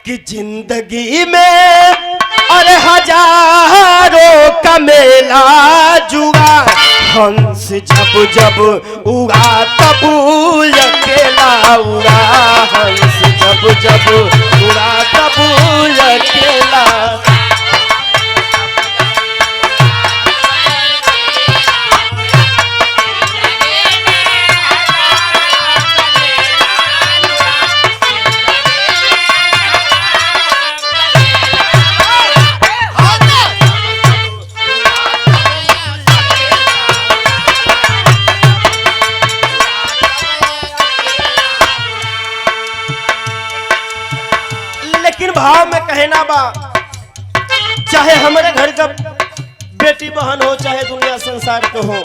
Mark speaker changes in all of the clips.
Speaker 1: कि जिंदगी में अरे हजारों का मेला जुआ, हंस जब जब उड़ा तब अकेला उड़ा, हंस जब जब उड़ा तब अकेला। लेकिन भाव में कहना बा, चाहे हमारे घर का बेटी बहन हो, चाहे दुनिया संसार को हो,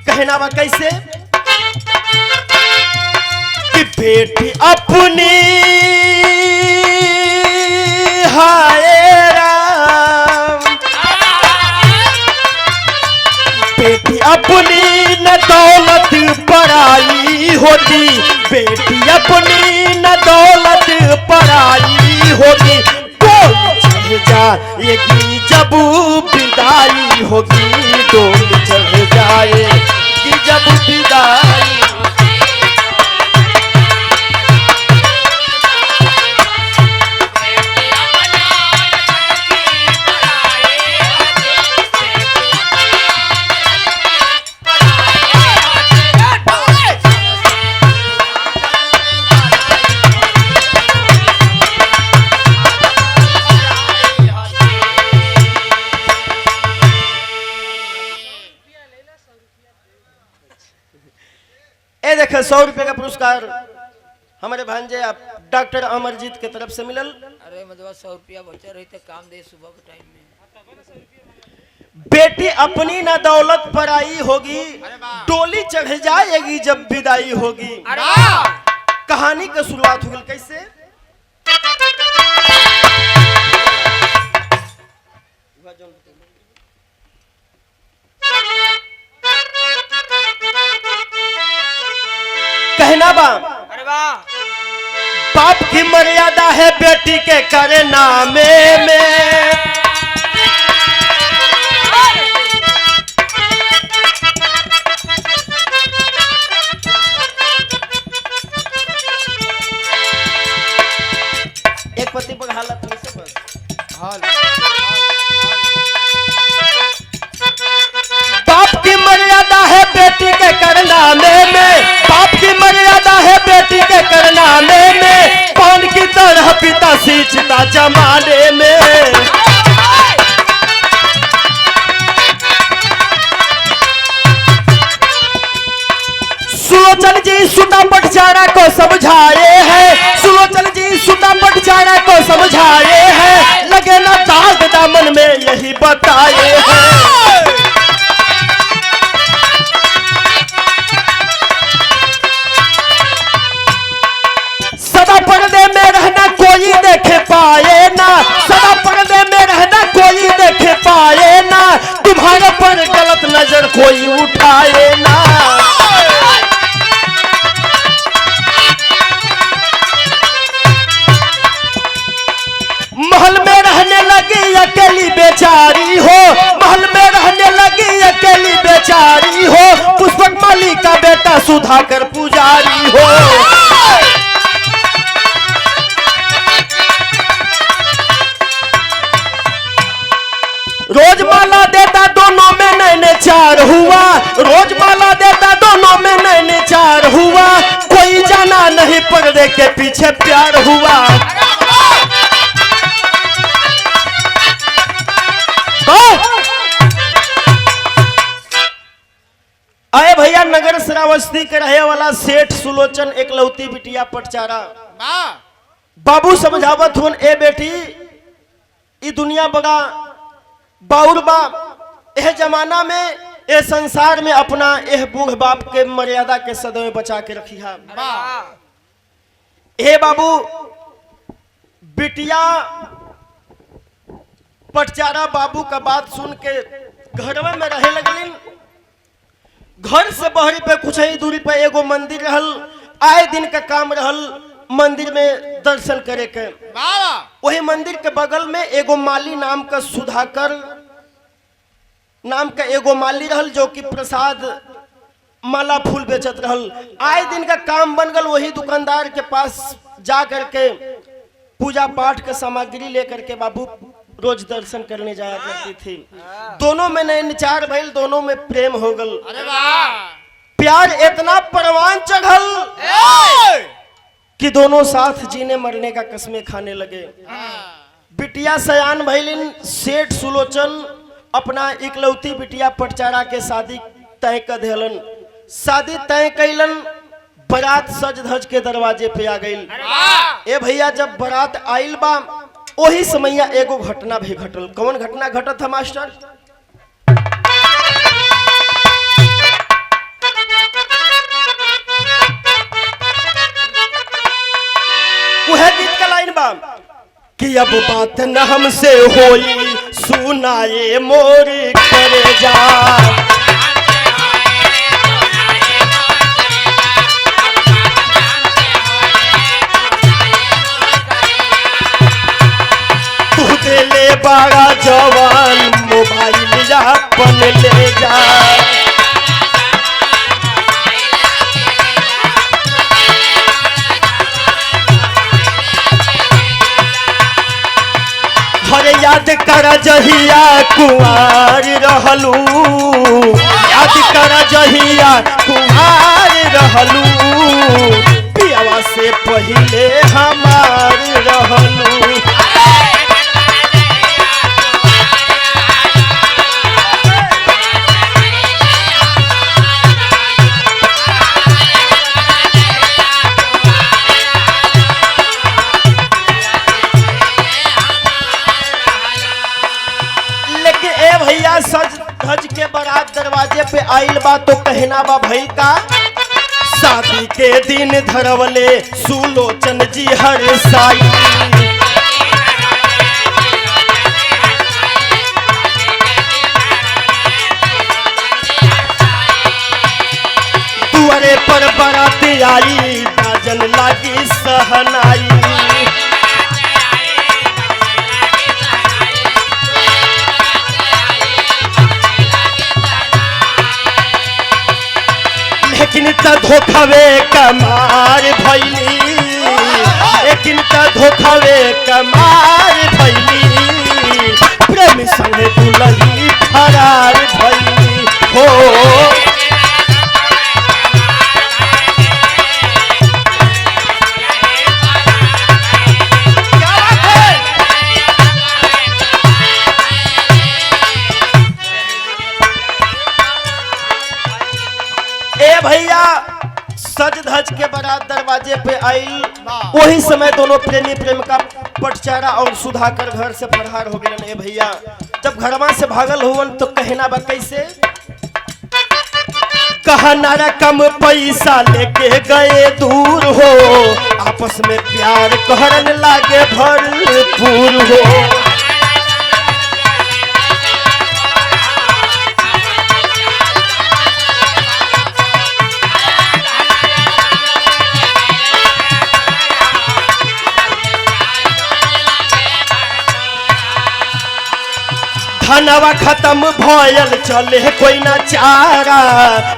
Speaker 1: कहना बा कैसे कि बेटी अपनी हाय राम, बेटी अपनी न दौलत पराई होती, बेटी अपनी न दौलत पराई होगी, डोल चढ़ जाएगी जब विदाई होगी, डोल चढ़ जाएगी जब विदाई। ए देखे 100 रुपए का पुरस्कार हमारे भांजे आप डॉक्टर अमरजीत के तरफ से मिलल।
Speaker 2: अरे मतलब 100 रुपया बचा रही थे काम दे सुबह के टाइम में।
Speaker 1: बेटी अपनी न दौलत पराई होगी, डोली चढ़ जाएगी जब विदाई होगी। कहानी की शुरुआत हुई कैसे, कहना बा,
Speaker 2: अरे वाह,
Speaker 1: बाप की मर्यादा है बेटी के करना में एक पति पर हालत कैसे बस बाप की मर्यादा है बेटी के करना में, बाप की मर्यादा है बेटी के करना में, कौन की तरह पिता सींचता जमाने में। सुलोचन जी सुना पटचारा को समझाए हैं, सुलोचन जी सुना पटचारा को समझाए हैं, लगे ना दाग दामन में यही बताए हैं। सदा पर्दे में रहना कोई देखे पाए ना, सदा पर्दे में रहना कोई देखे पाए ना, तुम्हारे पर गलत नजर कोई उठाए ना। महल में रहने लगी अकेली बेचारी हो, महल में रहने लगी अकेली बेचारी हो, पुष्पक माली का बेटा सुधाकर पुजारी हो। रोज माला देता दोनों में नैने चार हुआ, रोज माला देता दोनों में नैने चार हुआ, कोई जाना नहीं पर्दे के पीछे प्यार हुआ। आए भैया, नगर श्रावस्ती के रहे वाला सेठ सुलोचन एक लौती बिटिया पटचारा बाबू समझावत हुन, ए बेटी ई दुनिया बड़ा बाउर बा, यह जमाना में ए संसार में अपना यह बूढ़ बाप के मर्यादा के सदैव बचा के रखी है। हे बाबू, बिटिया पटचारा बाबू का बात सुन के घर में रहे लगलिन। घर से बहरी पे कुछ ही दूरी पे एगो मंदिर रहल, आए दिन का काम रहल मंदिर में दर्शन करे के। वही मंदिर के बगल में एगो माली नाम का सुधाकर नाम का एगो माली रहल, जो कि प्रसाद माला फूल बेचत रहल। आए दिन का काम बन गल, वही दुकानदार के पास जा करके पूजा पाठ का सामग्री लेकर के बाबू रोज दर्शन करने जाया करती थी। दोनों में नैनचार भइल, दोनों में प्रेम हो गल। प्यार इतना परवान चढ़ल कि दोनों साथ जीने मरने का कसमें खाने लगे। बिटिया सयान भइलिन, सेठ सुलोचन अपना इकलौती बिटिया पटचारा के शादी तय कर दिलन। शादी तय कैलन, बारात सज धज के दरवाजे पे आ गई। ए भैया, जब बारात आइल बा वही समय एगो घटना भी घटल। कौन घटना घटत था मास्टर? वह गीत का लाइन बा कि अब बात न हमसे होई, सुनाए मोर करे जा। ले बड़ा जवान मोबाइल अपन ले जा। हरे याद कर जहिया कुंवार रहलू, याद कर जहिया कुंवार रहलू, पियावा से पहले हमार रहलू। सज धज के बारात दरवाजे पे आइल बा तो कहना बा भइल का, शादी के दिन धरवले सुलोचन जी हर साई। दुआरे पर बारात आई, बाजन लागी सहनाई। लेकिन त धोखावे कमार भैली, लेकिन त धोखावे कमार भैली, प्रेम संगे दुलही फरार भैली हो। ए भैया, सज धज के बारात दरवाजे पे आइल, वही समय दोनों प्रेमी प्रेमिका पटचारा और सुधाकर घर से फरार हो गए। ए भैया, जब घरवा से भागल हुवन तो कहना बा कैसे, कहा नारा कम पैसा लेके गए दूर हो, आपस में प्यार कहरन लागे भरपूर हो। धनवा खत्म भयल चले कोई ना चारा,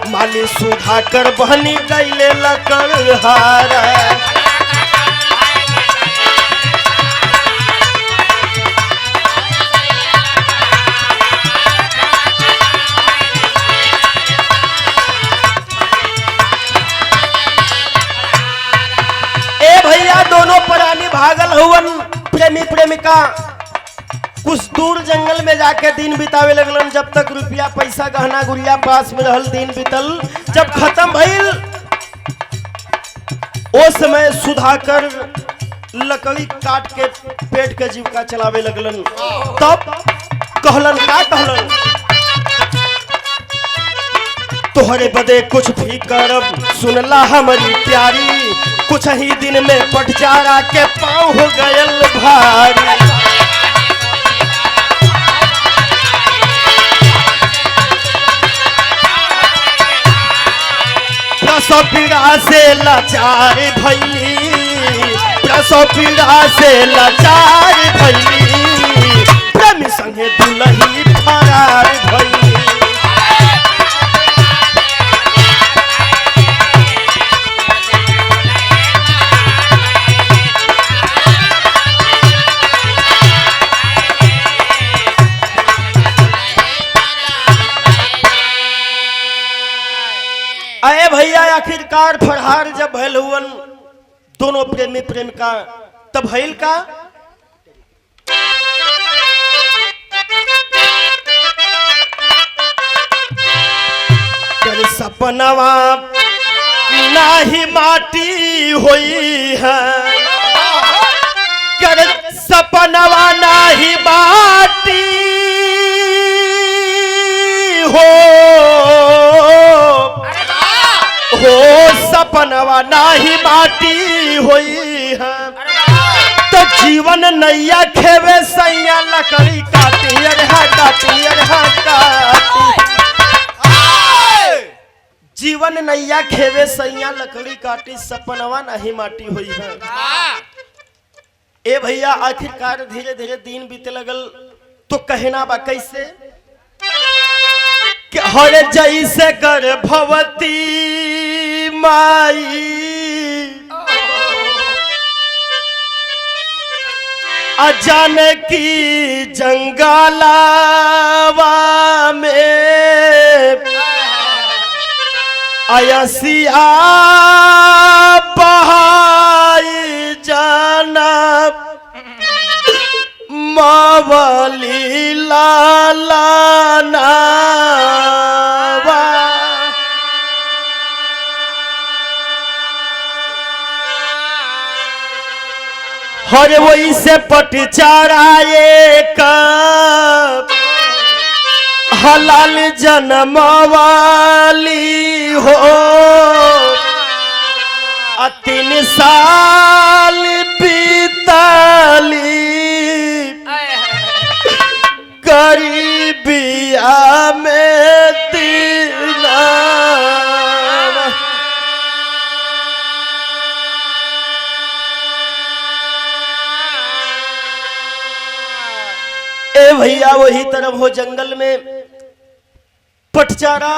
Speaker 1: माली सुधाकर बहनी गईले लकड़ हारा। ए भैया, दोनों प्राणी भागल हुवन। प्रेमी प्रेमिका कुछ दूर जंगल में जाके दिन बितावे लगलन। जब तक रुपया पैसा गहना गुड़िया पास में रहल, दिन बीतल। जब खत्म भइल ओ समय सुधाकर लकड़ी काट के पेट के जीविका चलावे लगलन। तब कहलन का कहलन, तोहरे बदे कुछ भी करब सुनला हमारी प्यारी, कुछ ही दिन में पटचारा के पाँव हो गयल भारी। पीड़ा से लाचार भैली, प्रसव पीड़ा से लाचार भइली प्रेमी संगे दुलही फरार भइली। अरे भैया आखिरकार फरहार जब भइल हुवन दोनों प्रेमी प्रेमिका तब भइल का कर सपनवा नाही माटी होई है कर सपनवा नाही माटी हो सपनवा नाही माटी होई है तो जीवन नैया खेवे सैया लकड़ी काटी अरे काटी अरे काटी जीवन नैया खेवे सैया लकड़ी काटी सपनवा नहीं माटी हुई है। ए भैया आखिरकार धीरे धीरे दिन बीते लगल तो कहना बा कैसे हर जैसे गर्भवती माई अजान की जंगलावा में अयसिया बहाई जाना मावली लालाना हर वही से पटचाराए कब हलाल जन्म वाली हो 3 साल बीतली गरीबिया में दिला ए भैया वही तरफ हो जंगल में पटचारा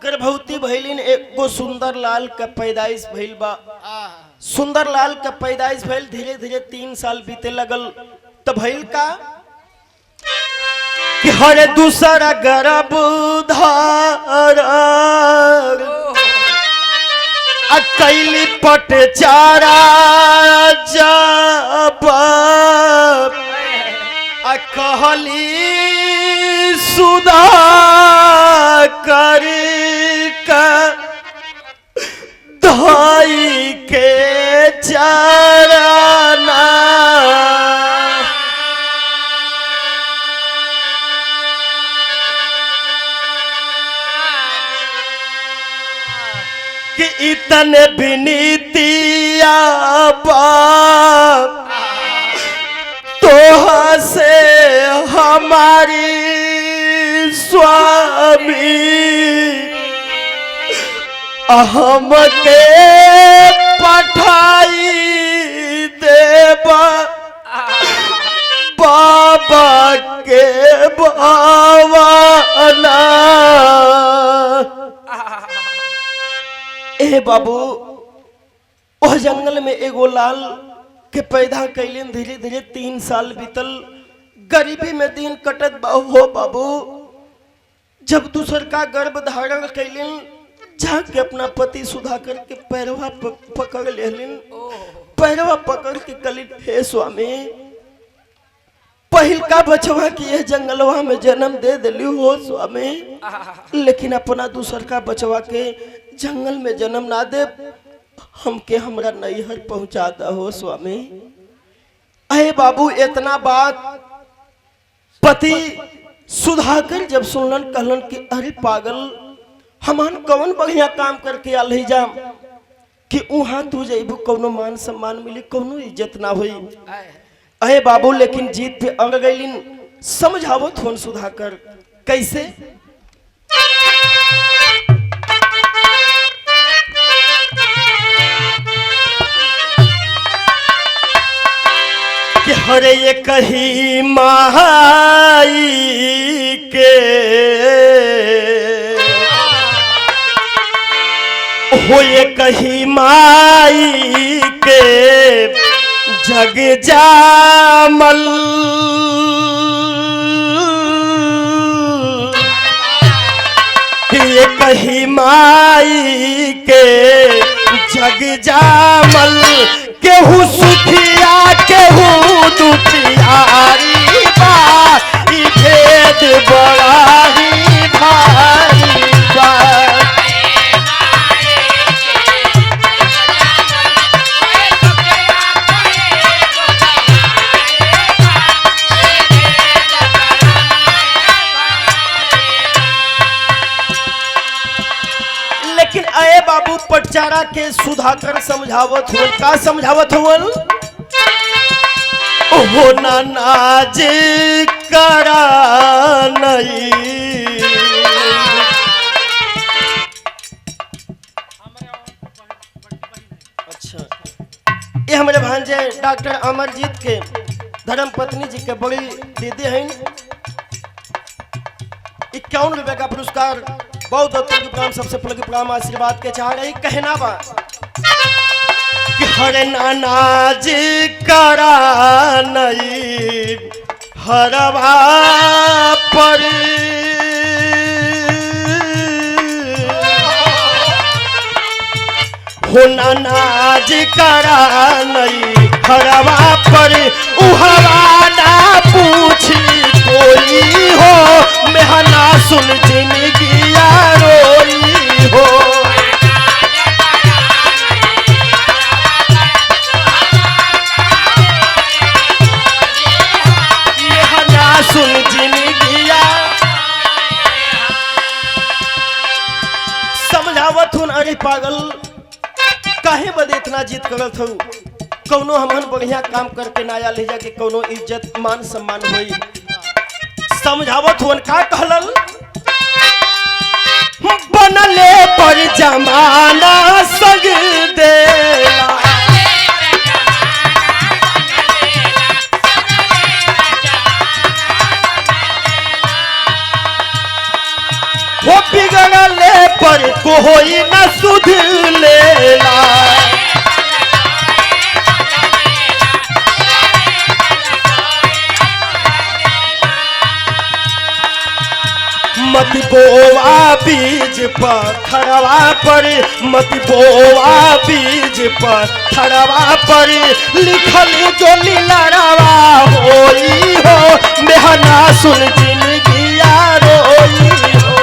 Speaker 1: गर्भवती भइलिन एगो सुंदर लाल का पैदाइश भइल बा। सुंदर लाल का पैदाइश भइल धीरे धीरे 3 साल बीते लगल तो भइल का कि हर दूसरा गर्भ धार कैली पटचारा जब कहली सुधा कर धाई के चरना कि इतने विनीतिया बाप तोहा से हमारी स्वामी हम के पठाई देबा बाबा के भावना। ए बाबू वह जंगल में एगो लाल के पैदा कैलिन धीरे धीरे 3 साल बीतल गरीबी में दिन कटत हो बाबू। जब दूसर का गर्भ धारण कैलिन जाके अपना पति सुधाकर के पैरवा पकड़ लेलिन। पैरवा पकड़ के कली हे स्वामी पहिल का बचवा की यह जंगलवा में जन्म दे दिली हो स्वामी, लेकिन अपना दूसर का बचवा के जंगल में जन्म ना दे हमके हमरा नैहर पहुंचा दा हो स्वामी। अहे बाबू इतना बात पति सुधाकर जब सुनलन कहलन कि अरे पागल हमान कौन बढ़िया काम करके आल ही जा कि वहां तू जइबू कौनो मान सम्मान मिली कौनो इज्जत ना हुई। अहे बाबू लेकिन जीत पे अड़ गईलिन। समझावत होन सुधाकर कैसे कि हर ये कही माई के हो ये कही माई के जग जामल ये कही माई के जग जामल केहू सुखिया केहू दुखियारी बा ई भेद बड़ा ही भारी बा लेकिन अये बाबू पटचारा के सुधाकर समझावत हो का समझावत होवन हो ना नाज करा नहीं अच्छा ये हमारे भांजे डॉक्टर अमरजीत के धर्म पत्नी जी के बड़ी दीदी हैं 51 रुपए का पुरस्कार बहुत के प्राण सबसे पहले प्राण आशीर्वाद के चाह रही कहना बा कि हर नानाज करा नहीं हरवा पर हो नानाज करा नहीं हरवा पर उहवा ना पूछी कोई हो मेहना सुन जिंदगी रोई हो मेहना सुन जिंदगी समझावत हूं अरे पागल काहे बदे इतना जीत करत हूं कौनो हमन बढ़िया काम करके नाया ले जाके कौनो इज्जत मान सम्मान होई समझावत हुन का कहलन बनले पर जमाना सग देला वो बिगड़ले पर कोई न सुध लेला मत बोवा बीज पत्थरवा पर मत बोवा बीज पत्थरवा पर लिखल जो लीलरवा होई हो मेहना सुन जिंदगी रोई हो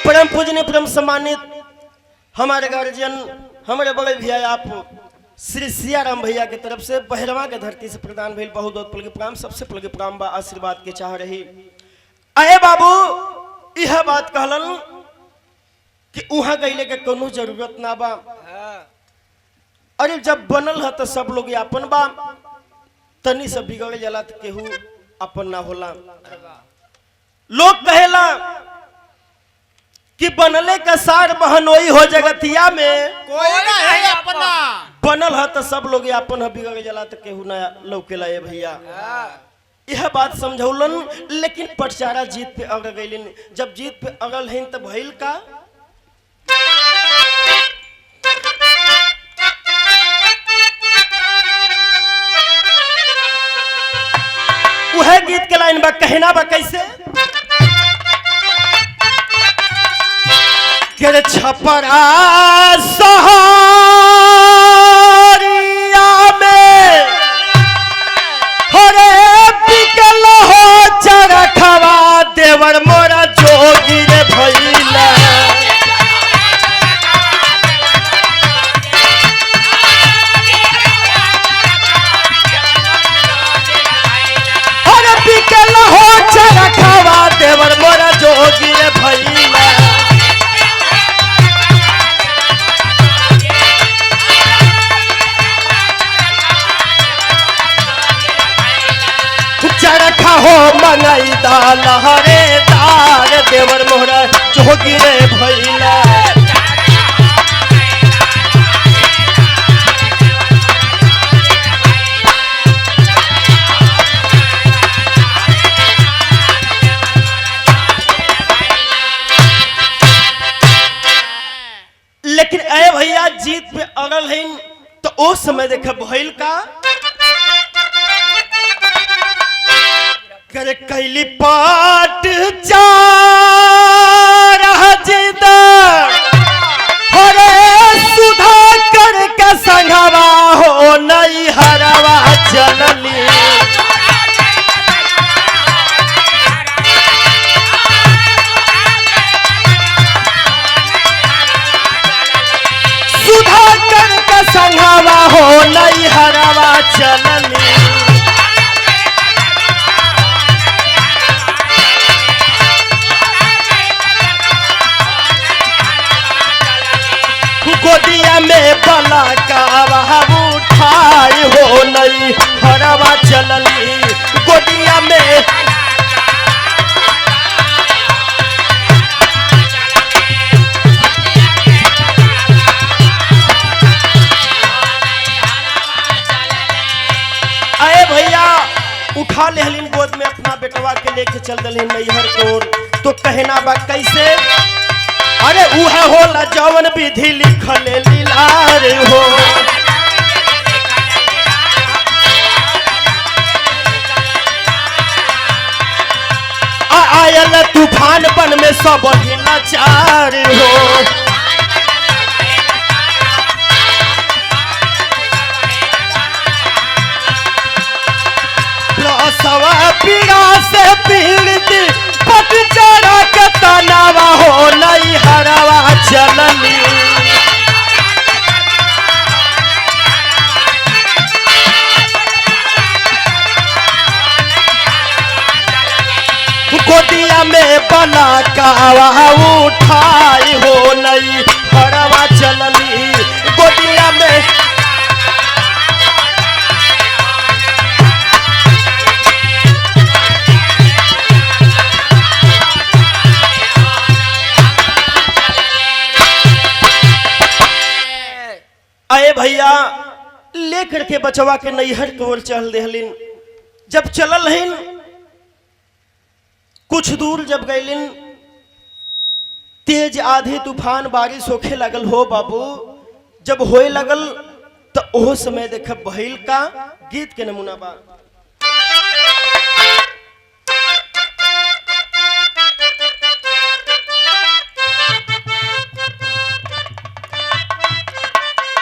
Speaker 1: परम पूजनीय परम सम्मानित हमारे गार्जियन हमारे बड़े भैया आप श्री सियाराम भैया की तरफ से बहरवा के धरती से प्रदान भेल बहुत बहुत पल के प्रणाम सबसे पल के प्रणाम बा आशीर्वाद के चाह रही अये बाबू यह बात कहलन कि उहाँ गईले के कोनो जरूरत ना बा अरे जब बनल है तो सब लोग अपन बा तनी से बिगड़ जाला तो केहू अपन ना होला लोग कहेला कि बनले का सार बहनोई हो जगतिया में
Speaker 3: कोई ना है अपना
Speaker 1: बनल है तो सब लोग अपन है बिगड़ जाला तो केहू ना लौकेला ये भैया यह बात समझौलन लेकिन पटचारा जीत पे अड़ गईलिन जब जीत पे अड़ल हैं तो भइल का वह गीत के लाइन बा कहना बा कैसे के छपरा सहारिया में हरे बिकल हो चरखवा देवर मोरा जोगी रे भैला हरे बिकल हो चरखवा देवर मोरा जोगी रे भैला हो गिरे भैला। लेकिन अरे भैया जीत पे अड़ल है तो उस समय देखे भइल का करे कैली पाट चार जिदा हरे सुधा कर के संघवा हो नई हरवा चलली। सुधा कर के संघवा हो नई हरवा चलली। गोदिया में बला का उठाई हो नई हरवा चलली। गोदिया में अरे भैया उठा लेहलिन गोद में अपना बेटवा के लेके चल दलिन नैहर की ओर। तो कहना बा कैसे अरे उह होला जवन विधि लिखल लीलार हो। आयल तूफान बन में सब लाचार हो। सवा पीड़ा से पीड़ित पट चढ़ा के तनावा हो नई हरवा चलली। गोदिया में बला का उठाई हो नई हरवा चलली। गोदिया में अरे भैया लेकर के बचवा के नैहर की ओर चल देहलिन। जब चलल हिन कुछ दूर जब गैलिन तेज आधी तूफान बारिश होखे लगल हो बाबू। जब होए लगल तो ओह समय देख भइल का गीत के नमूना बा।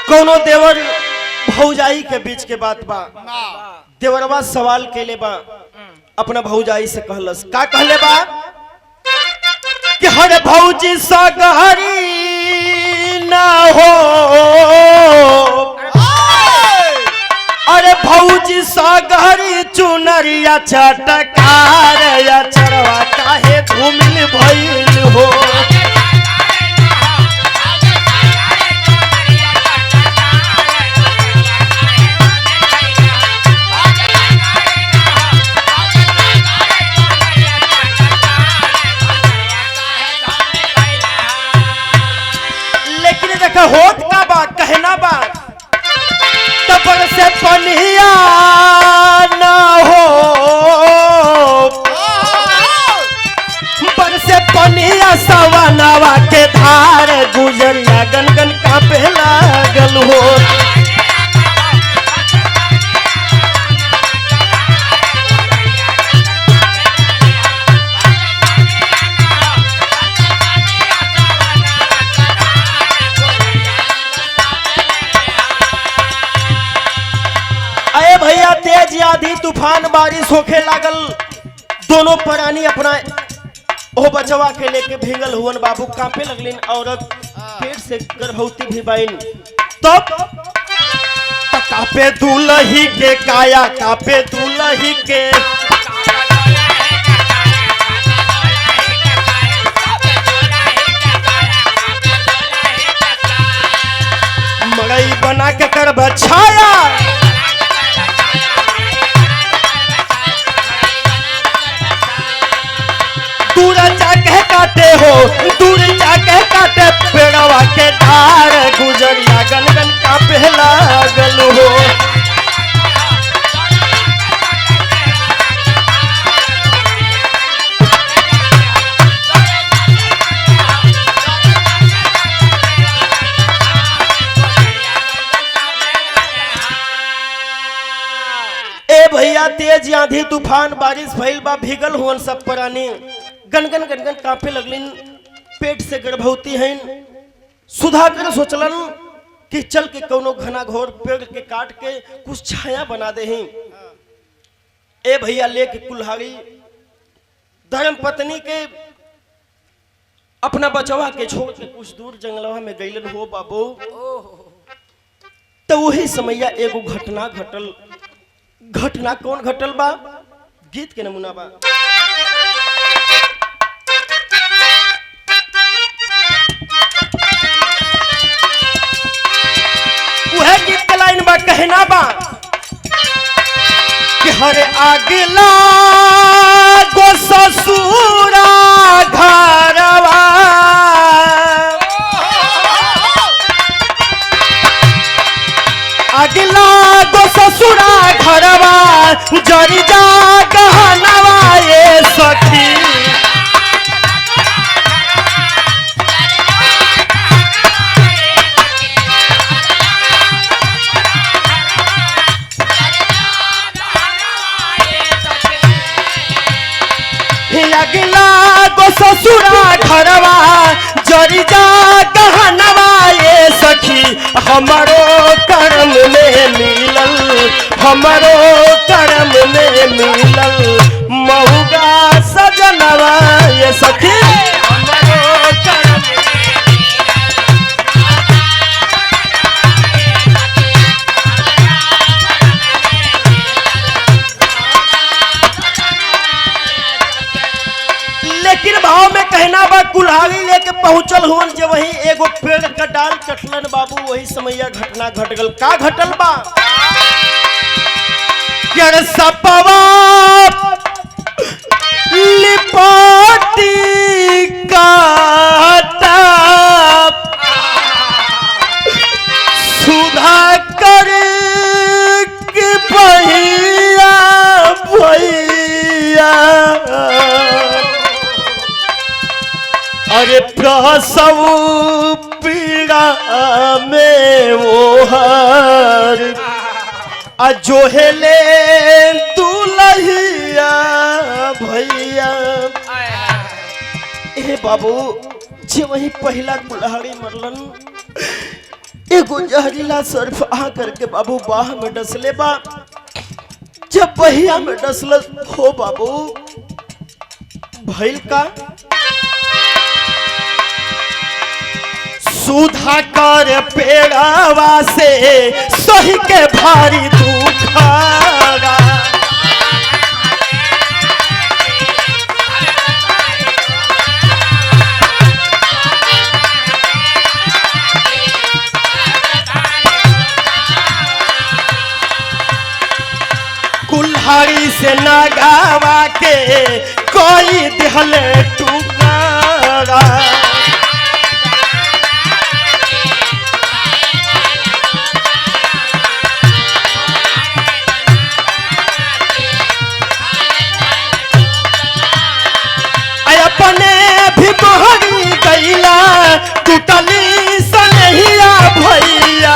Speaker 1: कोनो देवर भौजाई के बीच के बात बा। देवरवा सवाल केले बा अपना भौजाई से कहलस का कहले बा कि हर भौजी सगहरी ना हो। अरे भौजी सगहरी चुनरिया चटकार या चरवा काहे धूमिल भइल हो। होत का बा कहना बा तबर से पनिया ना हो। बर से पनिया सवनावा के धार गुजरिया गनगन का पहला गल हो। भैया तेज आधी तूफान बारिश होखे लागल। दोनों प्राणी अपना ओ बचवा के लेके भीगल हुवन बाबू कांपे लगलिन। औरत पेट से गर्भवती भी बाइन। तब कापे दूल्ही के काया कापे दूल्ही के। मड़ई बना के कर बछाया दूर जाके काटे हो दूर आंधी तूफान बारिश भइल बा, भीगल हुवन सब प्राणी, गनगन गनगन कांपे लगलिन, पेट से गर्भवती हैं। सुधाकर सोचलन कि चल के कोनो घना घोर पेड़ के काट के कुछ छाया बना दे हैं। ए भैया लेके कुल्हाड़ी धर्म पत्नी के अपना बचवा के छोड़ के कुछ दूर जंगलवा में गईलन हो बाबू। तो वही समैया एगो घटना घटल। घटना कौन घटल बा? गीत के नमूना बा। वह गीत के लाइन बा, कहना बा कि हर आगला गो ससुरा घरवा, अगला गो ससुरा घरवा, जरी जा गहनवा ये सखी। अगला गो ससुरा घरवा, जरी जा गहनवा ये सखी। हमारो कर्म में मिलल, हमारो कर्म में मिलल, महुगा सजनवा ये सखी। हमारो कर्म लेकिन भाव में कहना बा, कुल्हाड़ी लेके पहुंचल हुवन जे वही एगो पेड़ का डाल कटलन बाबू। वही समैया घटना घट गल। का घटल बा? यार सपवा लिपाटी काटा, सुधाकर के भैया भैया, अरे प्रसव पीड़ा में वो हर अजोहेले दुलहिया भैया। ए बाबू जे वही पहला कुल्हाड़ी मरलन, एगो जहरीला सर्फ आ करके बाबू बाह में डसले बा। जब बहिया में डसल हो बाबू, भइल का? सुधाकर पेड़ावा से सही के भारी दुखारा, कुल्हाड़ी से नगावा के कोई दिहल टुकारा। अपने भी मोहरी गईला, टूटली सनहिया भैया।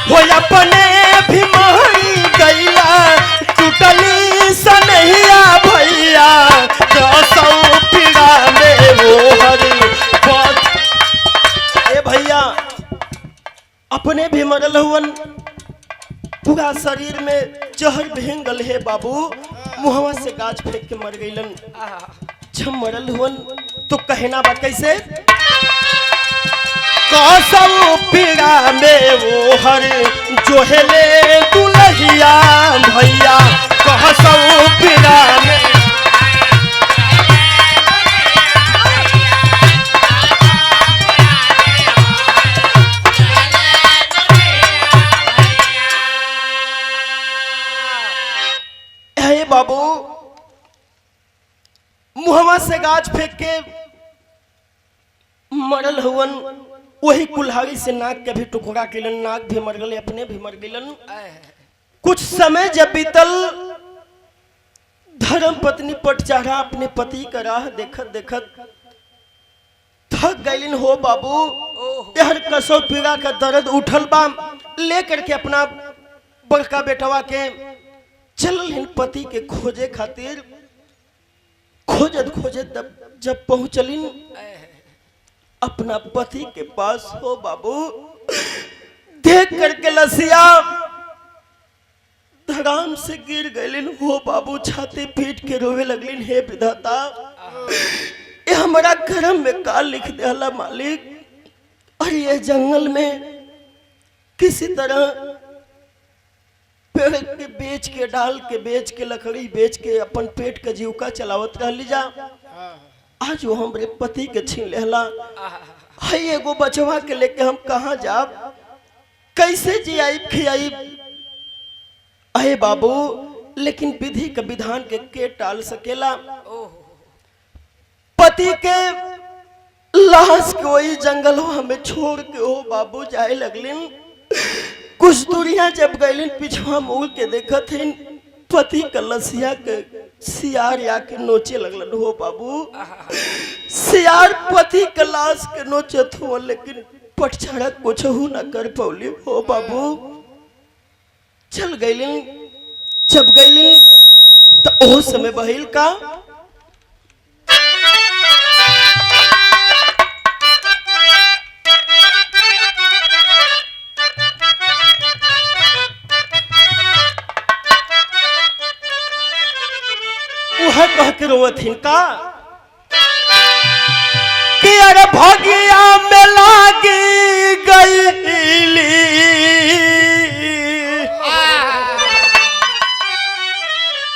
Speaker 1: वो अपने भी मोहरी गईला, टूटली सनहिया भैया। कसौ पीड़ा में वो हरी ए भैया अपने भी मरल हुवन, पूरा शरीर में जहर भेंगल है बाबू। मुहवा से गाज फेंक के मर गईलन। जब मरल हुवन तो कहना बा कैसे? कसौ पीड़ा में वो हर जोहेले दुलहिया भैया। कसौ पीड़ा में बाबू मुहवा से गाज फेंक के मरल हुवन। वही कुल्हाड़ी से नाक के भी टुकड़ा केलन, नाक भी मर गए, अपने भी मर गलन। कुछ समय जब बीतल धर्म पत्नी पटचारा अपने पति का राह देखत देखत थक गईलिन हो बाबू। यहर कसो पीड़ा का दर्द उठल बा, लेकर के अपना बड़का बेटवा के चल पति के खोजे खातिर। खोजत खोजत जब पहुंचलिन अपना पति के पास हो बाबू, देख करके लसिया धड़ाम से गिर गईलिन हो बाबू, छाती पीट के रोवे लगलिन। हे विधाता, ये हमारा कर्म में का लिख दिया मालिक। और ये जंगल में किसी तरह पेड़ के बेच के, डाल के बेच के, लकड़ी बेच के अपन पेट का जीविका चलावत रह जा। आज वो हमरे पति के छीन लेला। हाय एगो बचवा के लेके हम कहाँ जाब, कैसे जियाई खियाई। अहे बाबू, लेकिन विधि का विधान के टाल सकेला। पति के लाश के वही जंगल हमें छोड़ के हो बाबू जाए लगलिन। कुछ दूरिया जब गईलिन पिछवा मुड़ के देखत हन पति का लसिया के सियार या के नोचे लगलन हो बाबू। सियार पति के लाश के नोचत हो, लेकिन पटछाड़ा कुछ न कर पौली हो बाबू। चल गईलिन, जब गईलिन तो ओ समय बहिल का कह के रोवथिन का कि अरे भगिया में लागी गईली,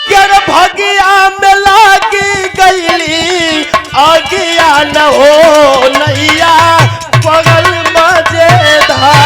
Speaker 1: कि अरे भगिया में लागी गईली, आगिया न हो नैया पगल मजेदार।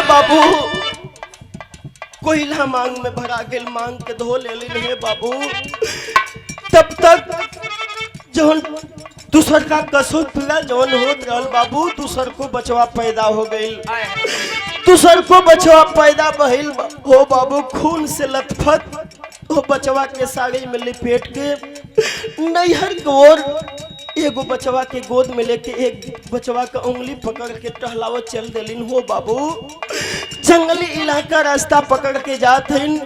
Speaker 1: बाबू कोयला मांग में भरा गेल, मांग के धो ले हे बाबू। तब तक जौन दूसर का कसो पीड़ा जौन होत रहल बाबू, दूसर को बचवा पैदा हो गई। दूसर को बचवा पैदा बहिल हो बाबू, खून से लथपथ वो बचवा के साड़ी में लिपेट के नैहर की ओर एगो बचवा के गोद में लेके एक बचवा का उंगली पकड़ के टहलावत चल दिलिन हो बाबू। जंगली इलाका रास्ता पकड़ के जात हन,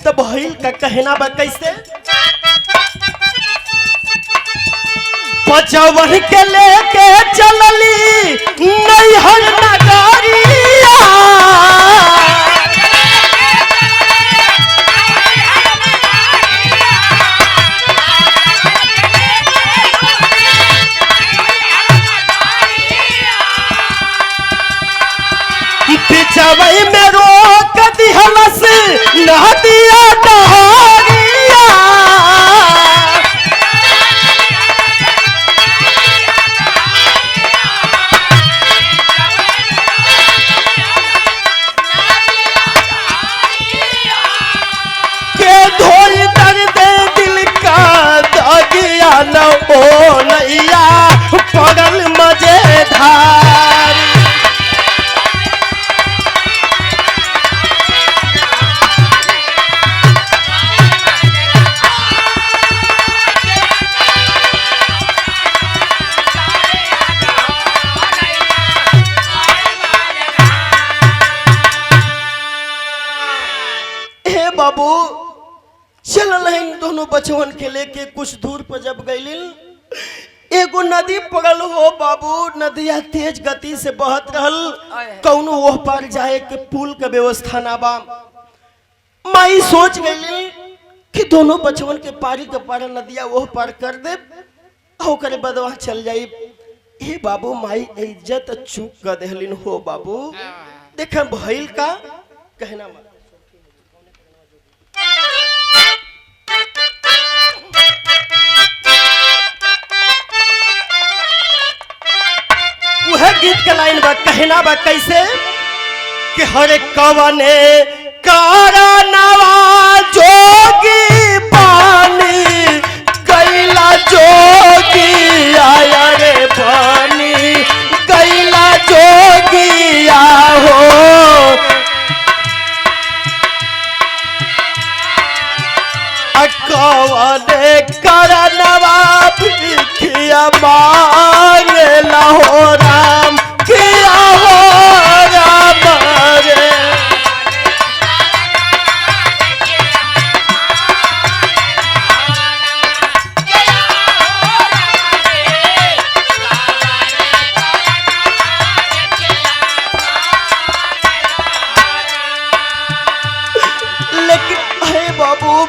Speaker 1: तब हिल का कहना बा कैसे। बचवन के लेके चलली नैहर नगरिया, बिचवई में रोक दिहलस नदिया डहरिया, के धोई दर्द दिल का दागिया न हो नैया पगल मजेदार। बाबू चल दोनों बचवन के लेके कुछ दूर पर जब गईलिन एगो नदी पड़ल हो बाबू, नदिया तेज गति से बहत रहल, कौनो ओह पार जाए के पुल के व्यवस्था ना बा। माई सोच गई कि दोनों बचवन के पारी के पार नदिया ओह पार कर दे, ओकरे बदवा चल जाई। ए बाबू माई इज्जत चूक कर देहलिन हो बाबू। देख भइल का कहना मत। वह गीत के लाइन बा कहना बा कैसे कि हरे कवने कारणवा जोगी पानी कैला जोगी आया रे पानी कैला जोगी हो। कवने कारणवा भिखिया मांगला हो राम किया हो राम रे।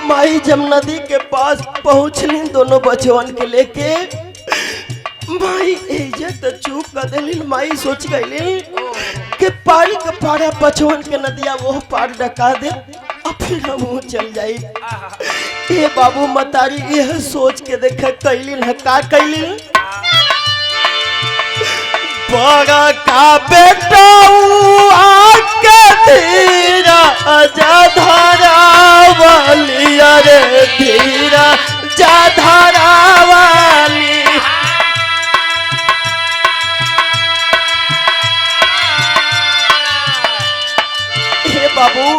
Speaker 1: माई जब नदी के पास पहुंचली दोनों बचवन के लेके, माई इज्जत चूक कर दिली। माई सोच गई कि पारी के पारा बचवन के नदिया वो पार डका दे और फिर हम चल जाई। ये बाबू मतारी यह सोच के देखे कैलिन है का कैलिन। बड़ा का बेटा आके धीरा जाधारा वाली अरे धीरा जाधारा वाली। हे बाबू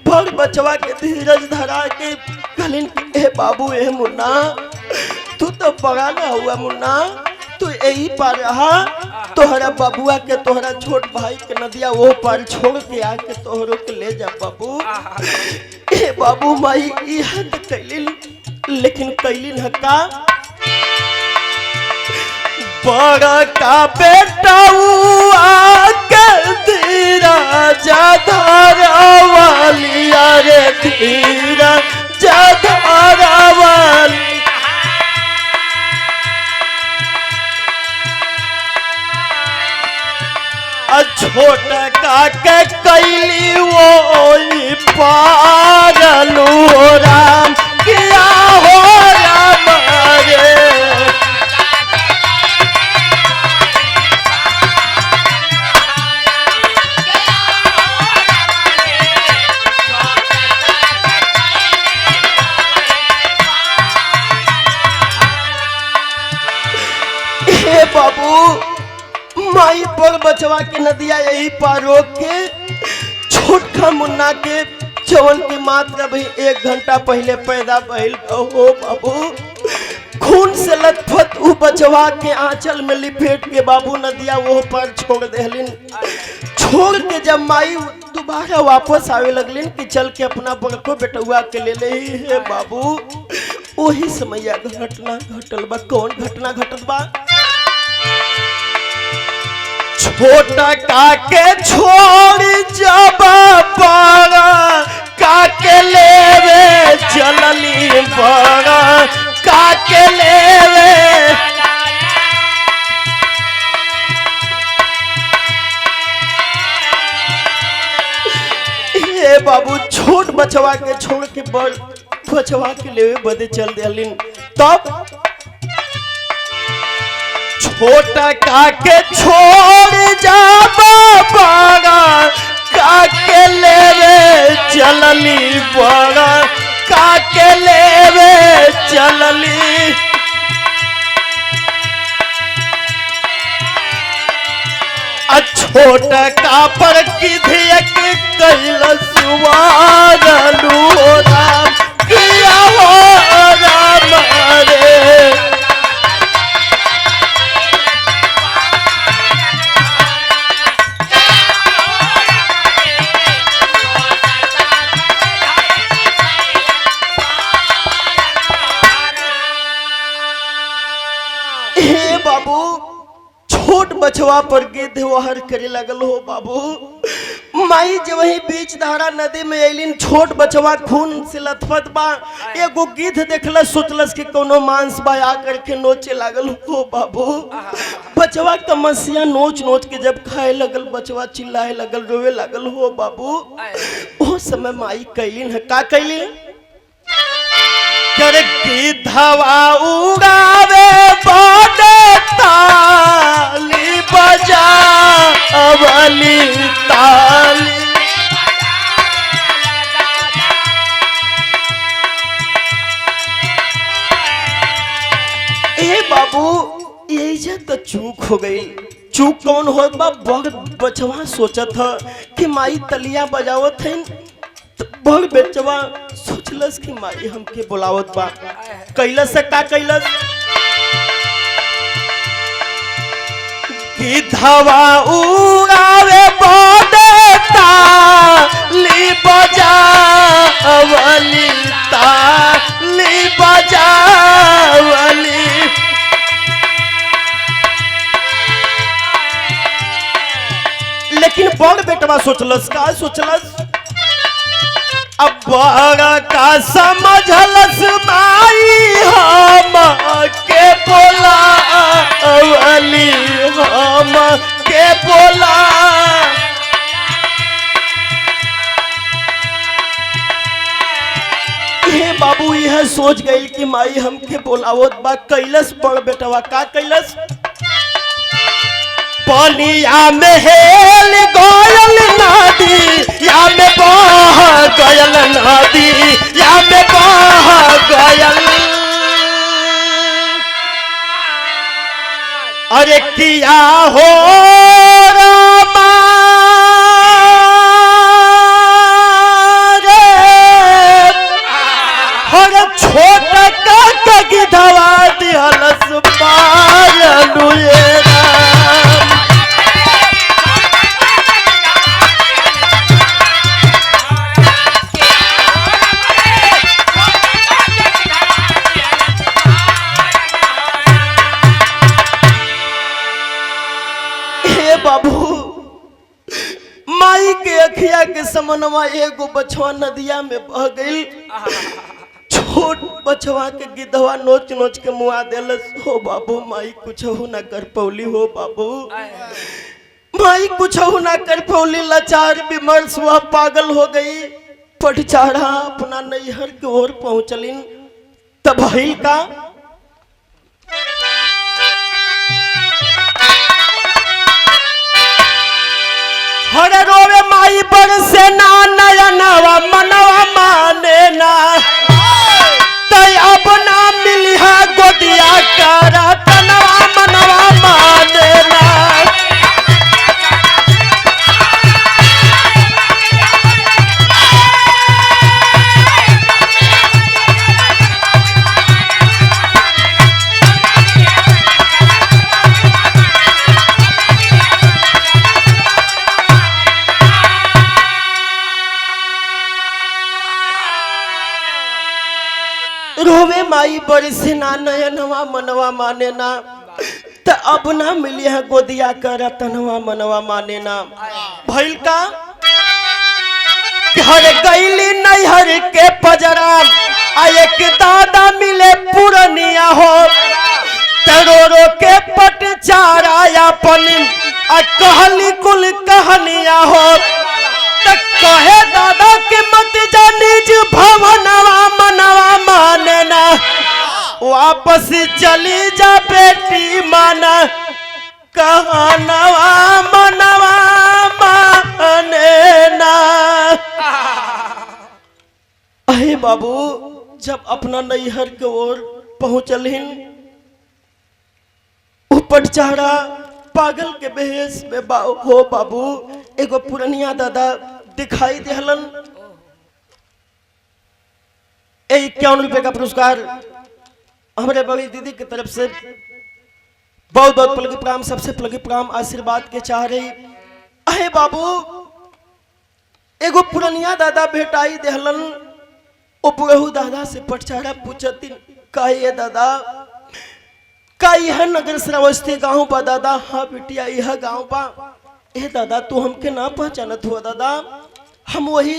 Speaker 1: भर बचवा के धीरज धरा के कहलिन हे बाबू हे मुन्ना तू तो बड़ा ना हुआ मुन्ना, तू यही पार रहा, तोहरा बबुआ के तोहरा छोट भाई के नदिया वो पार छोड़ के आके तोहरों के ले जा बाबू। ए बाबू माई यह तो कैलिन, लेकिन कैलिन है का बड़ा का बेटा आके धीरा जाधारा वाली अरे धीरा जाधारा वाली। छोटा काके कैली वो पारलू राम किया हो राम रे। हे बाबू माई पर बचवा के नदिया यही पार रोक के छोटका मुन्ना के जवन की मात्रा भी 1 घंटा पहले पैदा भइल हो बाबू। खून से लथपथ उ बचवा के आंचल में लिपेट के बाबू नदिया वो पर छोड़ देहलिन। छोड़ के जब माई दोबारा वापस आवे लगलिन कि चल के अपना बड़को बेटुआ के ले ले हे बाबू, वही समय घटना घटल बा। कौन घटना घटल बा? छोटा काके छोड़ जब पारा काके लेवे चलली पारा काके लेवे। ये बाबू छोट बचवा के छोड़ के बड़ बचवा के लेवे बदे चल दिलिन। तब छोटा काके छोड़ जा बड़ा काके लेवे चलली बड़ा काके लेवे चलली। छोटा का पर किधियक कैलसुवार राम किया हो राम रे। बचवा पर गिद्ध वहर करे लगल हो बाबू। माई जब वही बीच धारा नदी में अलिन, छोट बचवा खून से लथपथ बा। एगो गिद्ध देखलस, सोचलस कि कोनो मांस बा, आकर के नोचे लागल हो बाबू। बचवा तमसिया नोच नोच के जब खाए लगल, बचवा चिल्लाए लगल, रोवे लगल हो बाबू। ओ समय माई कैलिन है का कैलिन, कर गिद्धवा उड़ावे बाटे ताली बजा अवली ताली। ए बाबू यही तो चूक हो गई। चूक कौन हो बा? बचवा सोचा था कि माई तलिया बजावत है, बड़ बचवा सोचलस कि माई हमके बुलावत बा। कैलस से का कैलस, गिद्धवा उड़ावे बाटे ताली बजावली ताली बजावली। लेकिन बड़ बेटवा सोचलस का सोचलस, अब बड़ा का समझलस माई हम के बोला अवली हम के बोला। हे बाबू यह सोच गई कि माई हमके बोलावत बा। कैलस बड़ बेटवा का कैलस, पानिया में हेल गयल नदी या में बह गयल नदी या में बह गयल। अरे किया हो रामा रे, हर छोट का गिद्धवा दिहलस मारलू बाबू। माई के अखिया के समनवा एगो बछवा नदिया में बह गई। छोट बछवा के गिद्धवा नोच नोच के मुआ देलस हो बाबू। माई कुछ ना कर पौली हो बाबू, माई कुछ ना कर पौली। लाचार विमर्श हुआ, पागल हो गई। पटचारा अपना नैहर की ओर पहुंचलिन। तब भइल का, हर रोवे माई बरसे ना नयनवा मनवा माने ना। तय अब ना मिली है गोदिया करा तनवा मनवा माने ना। रोवे माई बरसे ना नयनवा मनवा माने ना। त अब ना मिली है गोदिया कर तनवा मनवा माने ना। भइल का, हर गईली नैहर के पजरा आ एक दादा मिले पुरनिया हो। तरोरो के पटचारा अपन आ कहली कुल कहानिया हो। कहे दादा के मत जानिज भवनवा मनवा माने ना। वापस चली जा बेटी माना कहनवा मनवा माने ना। अहे बाबू जब अपना नैहर के ओर पहुंचलिन, ऊपर चढ़ा पागल के बेहेस में हो बाबू। एगो पुरनिया दादा दिखाई देहलन। 51 रुपए का पुरस्कार हमारे बड़ी दीदी की तरफ से बहुत बहुत पलगी प्राम, सबसे पलगी प्राम आशीर्वाद के चाह रही। अहे बाबू एगो पुरनिया दादा भेटाई देहलन। ओ बुढ़ऊ दादा से पटचारा पूछती का ये दादा का यह नगर श्रावस्ती गांव बा दादा? हाँ बिटिया यह गांव बा। ए दादा तू हमके ना पहचानत हुआ दादा? हम वही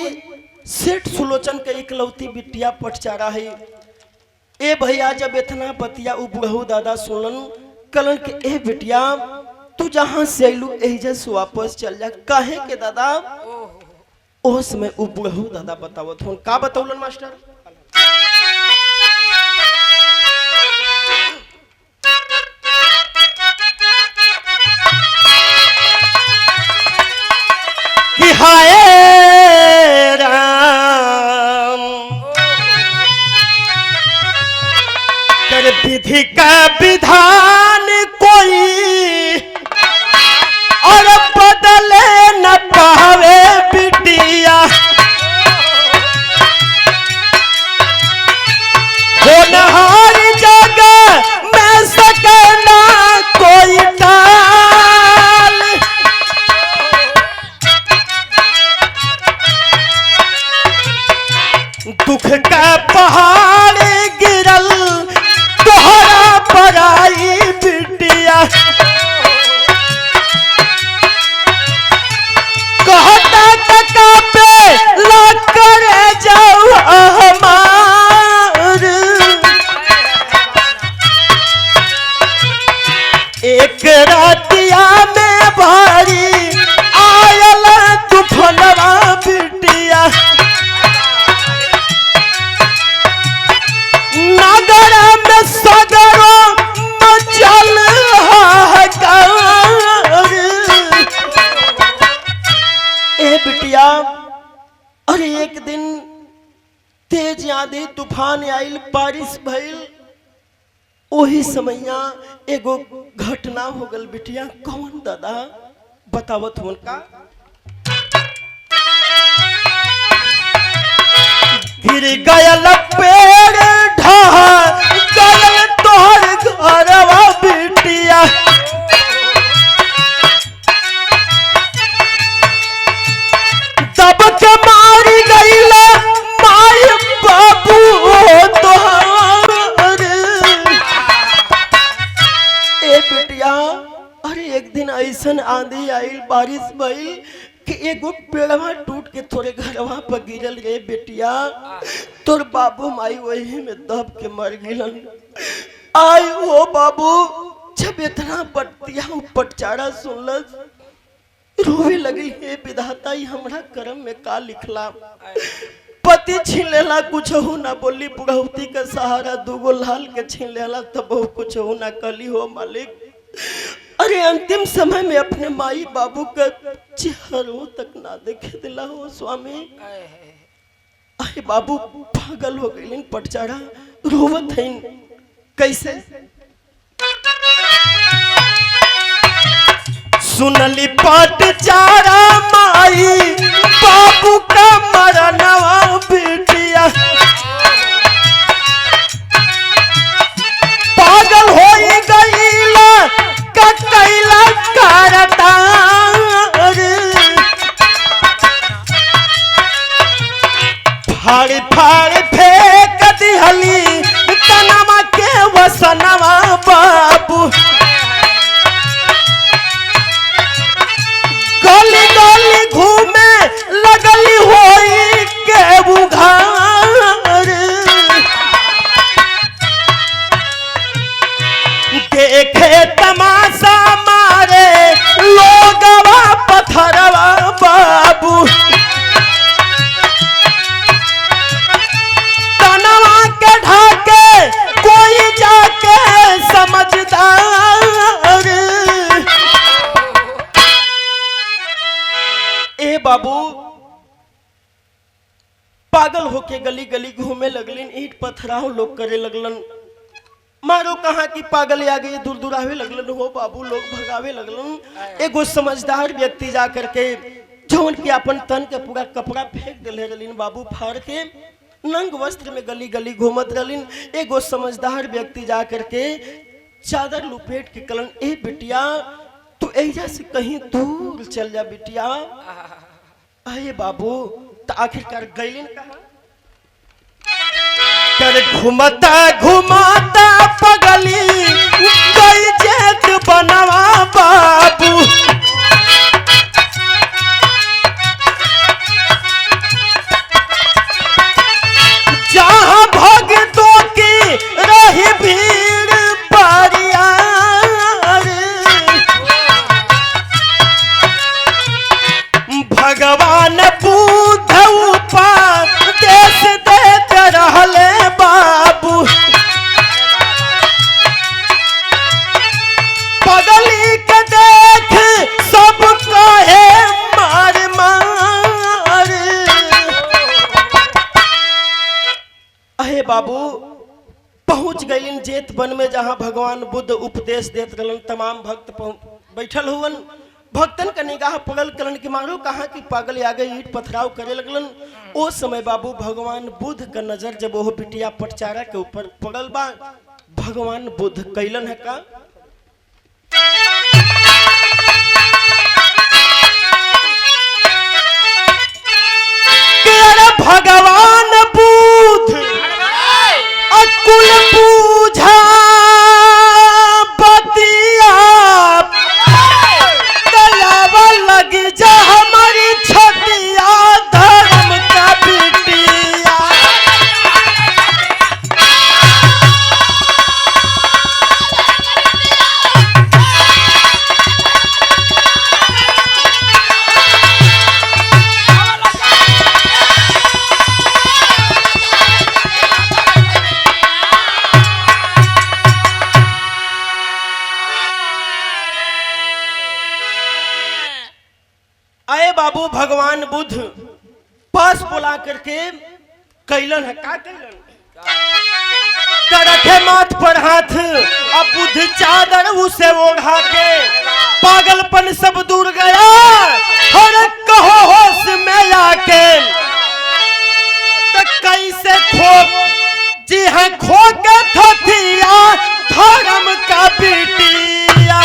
Speaker 1: सेठ सुलोचन के इकलौती बिटिया पटचारा है। ए भैया जब इतना बतिया उबरहू दादा सुनन कलन के ए बिटिया तू जहां से अइलू एहिजा से वापस चल जा। काहे के दादा? ओ समय उबरहू दादा बतावत हूं। का बतौलन मास्टर? कि हाय राम कर विधि का विधान कोई और बदले न पावे बिटिया। होनहार जगह में सकना कोई टाल। दुख का पहाड़ गिरल तोहरा पराई बिटिया। कहता टका पे लग कर जाओ हमार। एक रातिया में भारी आयल तूफानवा बिटिया। नगर में सगरो मचल हाहाकार। ए बिटिया अरे एक दिन तेज आंधी तूफान आइल बारिश भइल। ओही समैया एगो घटना हो गल बिटिया। कौन दादा? बतावत हुन का? गिर गयल पेड़ ढह गयल तोहर घरवा बिटिया। दब के मारी गईल माय बाबू तोहर। ए बिटिया अरे एक दिन ऐसन आंधी आइल बारिश भइल कि एगो पेड़वा टूट के तोरे घरवा पर गिरल रे बेटिया। तोर बाबू माई वही में दब के मर गिलन। आई हो बाबू जब इतना बतिया पटचारा सुनलस रोवे लगी। हे विधाता हमरा कर्म में का लिखला? पति छीन लेला कुछ हो ना बोली। बुढ़ौती का सहारा दूगो लाल के छीन लेला तब कुछ हो ना कली हो मालिक। अरे अंतिम समय में अपने माई बाबू का चेहरों तक ना देखे दिला हो स्वामी। अरे बाबू पागल हो गई पटचारा रोवत है। कैसे? सुनली पटचारा माई बाबू का मरनवा बिटिया। पागल हो गईला कटैला करतार। फाड़ी फाड़ी फेंक दिहली तनवा के वसनवा बाबू। गली गली घूमे लगली होई के बुघार। देखे तमाशा मारे लोगवा पत्थरवा बाबू। तनवा के ढाके कोई जाके समझदार। ए बाबू पागल होके गली गली घूमे लगलिन। ईंट पत्थराव लोग करे लगलन। मारो कहाँ की पागल आ गई दूर दूर आवे लगलन हो बाबू। लोग भगावे लगलन। एगो समझदार व्यक्ति जा करके जौन की अपन तन के पूरा कपड़ा फेंक दिले रहलिन बाबू फाड़ के। नंग वस्त्र में गली गली घूमत रहलिन। एगो समझदार व्यक्ति जा करके चादर लुपेट के कलन। ए बिटिया तू एजा से कहीं दूर चल जा बिटिया। अरे बाबू तो आखिरकार गईलिन कहाँ? कर अरे घुमता घुमाता पगली गई जेत बनवा बाबू। जहाँ भगतों की रही भीड़ परियार, भगवान बुद्ध उपदेश देते रहले बाबू। पगली के देख सब कहे मार मार। अहे बाबू पहुंच गईन जेत वन में जहां भगवान बुद्ध उपदेश देत रहलन। तमाम भक्त बैठल हुवन। भक्तन का निगाह पड़ल कलन के मारो कहा कि पागल आगे ईट पथराव करे लगलन। ओ समय बाबू भगवान बुद्ध का नजर जब वो बिटिया पटचारा के ऊपर पड़ल बा, भगवान बुद्ध कैलन है का भगवान बुद्ध अकुल पूजा बतिया तलावा लगी जा हमारी छतिया धर्म का बिटिया। आए बाबू भगवान बुद्ध पास बुला करके कैलन है का कैलन रखे माथ पर हाथ। अब बुद्ध चादर उसे ओढ़ा के पागलपन सब दूर गया। हर कहो होश में आके तो कैसे खो जी है खो के थथिया धर्म का बिटिया।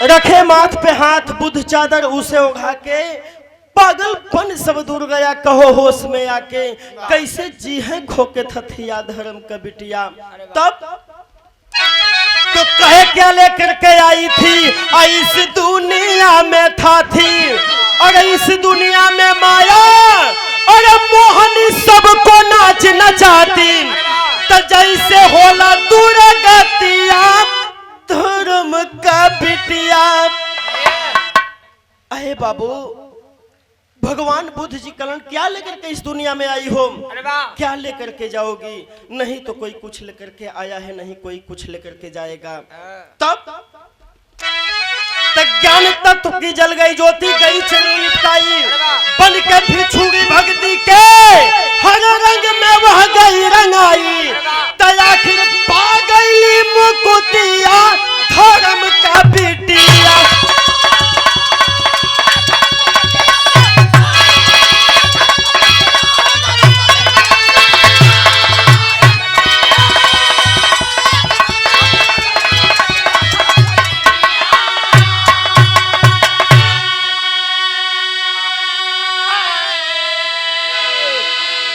Speaker 1: रखे माथ पे हाथ बुद्ध चादर उसे उठा के पागलपन सब दूर गया कहो होश में आके कैसे जी है खोके थथिया धर्म का बिटिया। तब तो कहे क्या लेकर के आई थी इस दुनिया में था थी और इस दुनिया में माया और मोहनी सबको नाच नचाती तो जैसे होला दुर्गतिया धर्म का बिटिया। अहे बाबू भगवान बुद्ध जी कलन क्या लेकर के इस दुनिया में आई हो, क्या लेकर के जाओगी? नहीं तो कोई कुछ लेकर के आया है, नहीं कोई कुछ लेकर के जाएगा। तब ज्ञान तत्व की जल गई ज्योति गई चली लिपटाई बन के भिक्षुड़ी भक्ति के हर रंग में वह गई रंगाई आखिर पा गई मुकुतिया धर्म का बिटिया।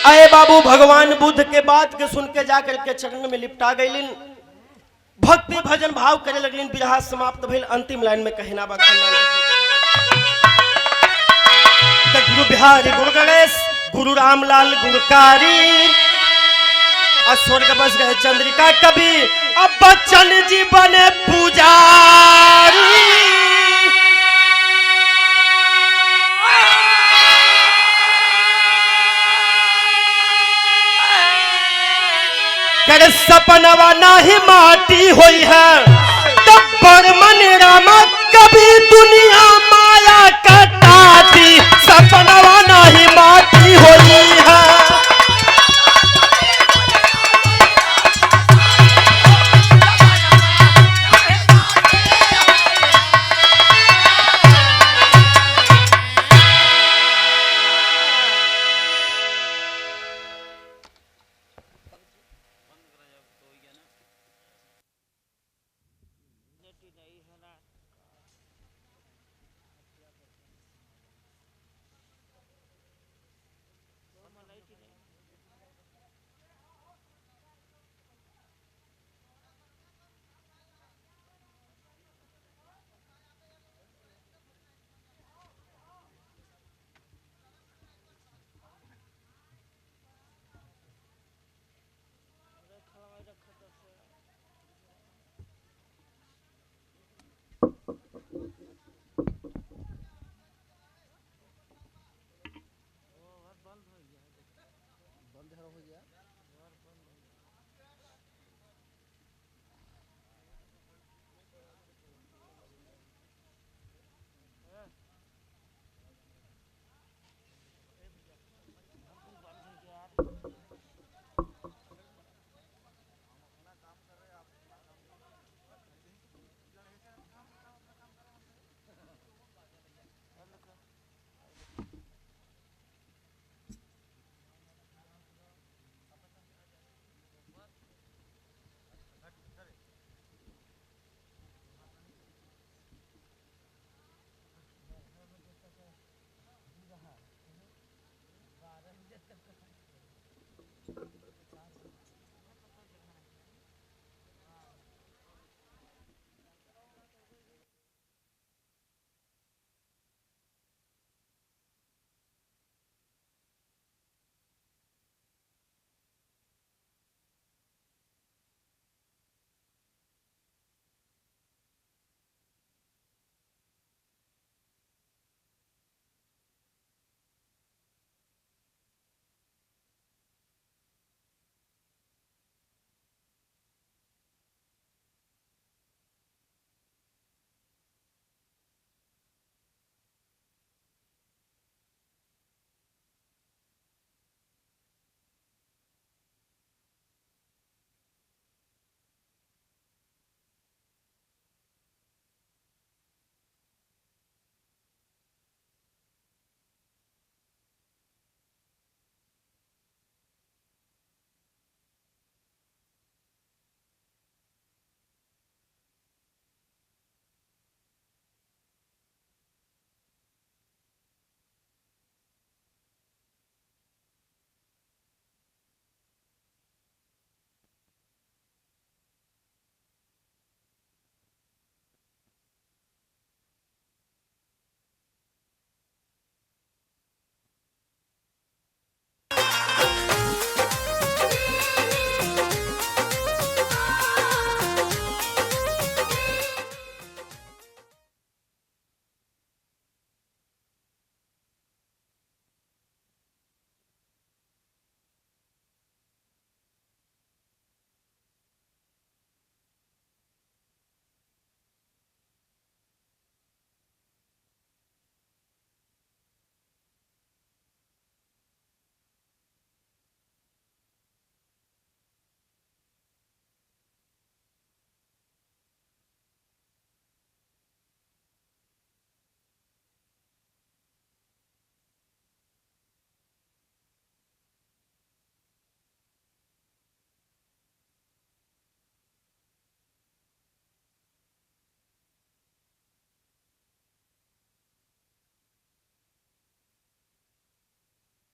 Speaker 1: आए बाबू भगवान बुद्ध के बात के सुन के जाकर के चरण में लिपटा गईलिन, भक्ति भजन भाव करे लगलिन। विरहा समाप्त भइल। अंतिम लाइन में कहना बा गुरु बिहारी गुरु गणेश गुरु रामलाल गुणकारी स्वर्ग बस गए चंद्रिका कवि अब बच्चन जी बने पुजारी। कर सपनवा नाही माटी हुई है तब बरमन रामा कभी दुनिया माया कटाती सपनवा नाही माटी हुई है।
Speaker 3: बेटी नहीं है ना